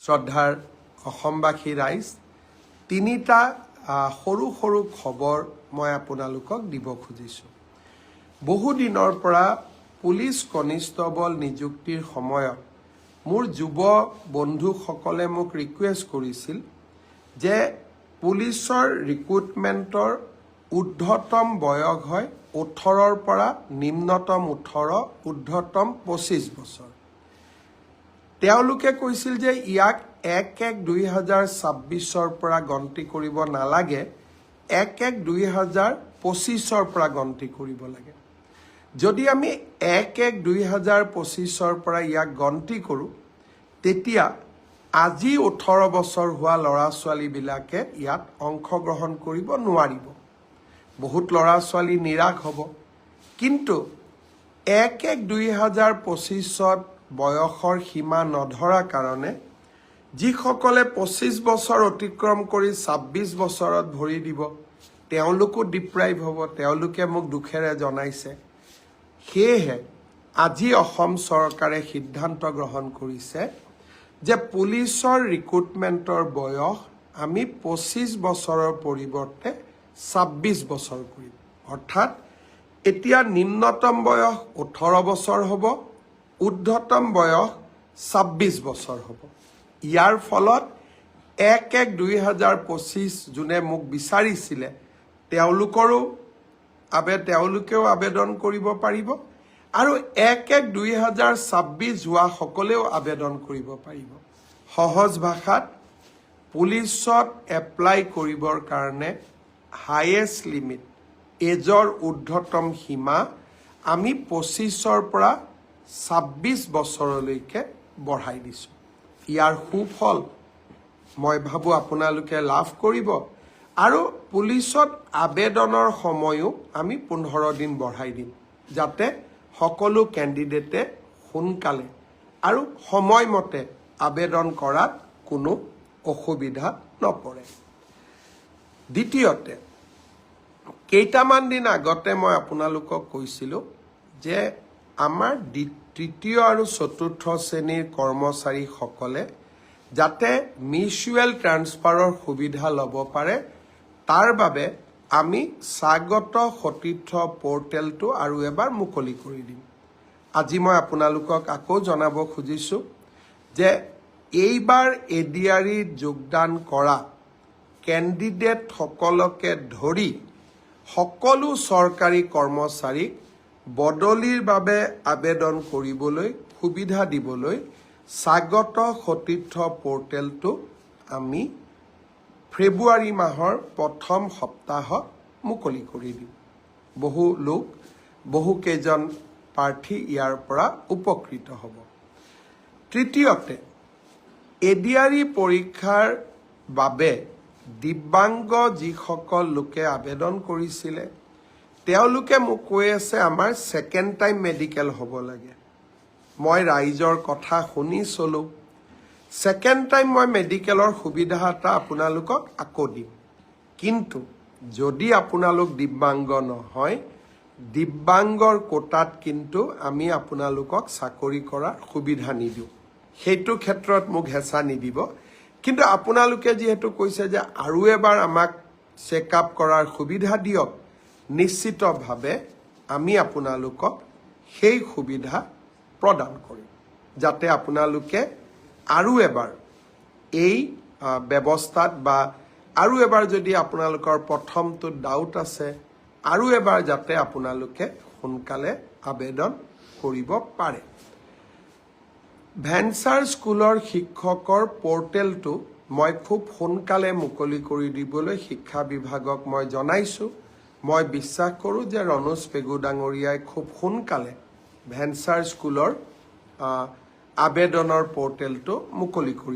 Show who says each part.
Speaker 1: শ্ৰদ্ধাৰ অসমবাসী ৰাইজ, তিনিটা সৰু সৰু খবৰ মই আপোনালোকক দিব খুজিছোঁ। বহু দিনৰ পৰা পুলিচ কনিষ্টবল নিযুক্তিৰ সময়ত মোৰ যুৱ বন্ধুসকলে মোক ৰিকুৱেষ্ট কৰিছিল যে পুলিচৰ ৰিক্ৰুটমেণ্টৰ ঊৰ্ধ্বতম বয়স হয় 18ৰ পৰা নিম্নতম 18, ঊৰ্ধ্বতম 25 বছৰ। তেওঁলোকে কৈছিল যে ইয়াক 1-1-2026ৰ পৰা গন্তি কৰিব নালাগে, 1-1-2025ৰ পৰা গন্তি কৰিব লাগে। যদি আমি 1-1-2025ৰ পৰা ইয়াক গন্তি কৰোঁ, তেতিয়া আজি 18 বছৰ হোৱা ল'ৰা ছোৱালীবিলাকে ইয়াত অংশগ্ৰহণ কৰিব নোৱাৰিব। বহুত ল'ৰা ছোৱালী নিৰাশ হ'ব। কিন্তু 1-1-2025ত বয়সৰ সীমা নধৰা কাৰণে যিসকলে 25 বছৰ অতিক্ৰম কৰি 26 বছৰত ভৰি দিব, তেওঁলোকো ডিপ্ৰাইভ হ'ব। তেওঁলোকে মোক দুখেৰে জনাইছে। সেয়েহে আজি অসম চৰকাৰে সিদ্ধান্ত গ্ৰহণ কৰিছে যে পুলিচৰ ৰিক্ৰুটমেণ্টৰ বয়স আমি 25 বছৰৰ পৰিৱৰ্তে 26 বছৰ কৰিম। অৰ্থাৎ এতিয়া নিম্নতম বয়স 18 বছৰ হ'ব, ঊৰ্ধ্বতম বয়স 26 বছৰ হ'ব। ইয়াৰ ফলত 1-1-2025 যোনে মোক বিচাৰিছিলে তেওঁলোকেও আবেদন কৰিব পাৰিব, আৰু 1-1-2026 হোৱা সকলেও আবেদন কৰিব পাৰিব। সহজ ভাষাত পুলিচত এপ্লাই কৰিবৰ কাৰণে হায়েষ্ট লিমিট, এজৰ ঊৰ্ধ্বতম সীমা আমি 25ৰ পৰা 26 বছৰলৈকে বঢ়াই দিছোঁ। ইয়াৰ সুফল মই ভাবোঁ আপোনালোকে লাভ কৰিব, আৰু পুলিচত আবেদনৰ সময়ো আমি 15 দিন বঢ়াই দিম, যাতে সকলো কেণ্ডিডেটে সোনকালে আৰু সময়মতে আবেদন কৰাত কোনো অসুবিধা নপৰে। দ্বিতীয়তে, কেইটামান দিন আগতে মই আপোনালোকক কৈছিলোঁ যে আমাৰ তৃতীয় আৰু চতুৰ্থ শ্ৰেণীৰ কৰ্মচাৰীসকলে যাতে মিউচুৱেল ট্ৰান্সফাৰৰ সুবিধা ল'ব পাৰে, তাৰ বাবে আমি স্বাগত সতীৰ্থ পৰ্টেলটো আৰু এবাৰ মুকলি কৰি দিম। আজি মই আপোনালোকক আকৌ জনাব খুজিছোঁ যে এইবাৰ এডিআৰিত যোগদান কৰা কেণ্ডিডেটসকলকে ধৰি সকলো চৰকাৰী কৰ্মচাৰীক বদলিৰ বাবে আবেদন কৰিবলৈ সুবিধা দিবলৈ স্বাগত সতীৰ্থ পৰ্টেলটো আমি ফেব্ৰুৱাৰী মাহৰ প্ৰথম সপ্তাহত মুকলি কৰি দিম। বহুকেইজন প্ৰাৰ্থী ইয়াৰ পৰা উপকৃত হ'ব। তৃতীয়তে, এডিআৰি পৰীক্ষাৰ বাবে দিব্যাংগ যিসকল লোকে আবেদন কৰিছিলে, তেওঁলোকে মোক কৈ আছে আমাৰ ছেকেণ্ড টাইম মেডিকেল হ'ব লাগে। মই ৰাইজৰ কথা শুনি চলোঁ। ছেকেণ্ড টাইম মই মেডিকেলৰ সুবিধা এটা আপোনালোকক আকৌ দিম। কিন্তু যদি আপোনালোক দিব্যাংগ নহয়, দিব্যাংগৰ কোটাত কিন্তু আমি আপোনালোকক চাকৰি কৰাৰ সুবিধা নিদিওঁ। সেইটো ক্ষেত্ৰত মোক হেঁচা নিদিব। কিন্তু আপোনালোকে যিহেতু কৈছে যে আৰু এবাৰ আমাক চেকআপ কৰাৰ সুবিধা দিয়ক, নিশ্চিতভাৱে আমি আপোনালোকক সেই সুবিধা প্ৰদান কৰিম, যাতে আপোনালোকে আৰু এবাৰ এই ব্যৱস্থাত বা আৰু এবাৰ যদি আপোনালোকৰ প্ৰথমটো ডাউট আছে, আৰু এবাৰ যাতে আপোনালোকে সোনকালে আবেদন কৰিব পাৰে। ভেঞ্চাৰ স্কুলৰ শিক্ষকৰ পৰ্টেলটো মই খুব সোনকালে মুকলি কৰি দিবলৈ শিক্ষা বিভাগক মই জনাইছোঁ। মই বিশ্বাস কৰোঁ যে ৰণোজ পেগু ডাঙৰীয়াই খুব সোনকালে ভেঞ্চাৰ স্কুলৰ আবেদনৰ পৰ্টেলটো মুকলি কৰি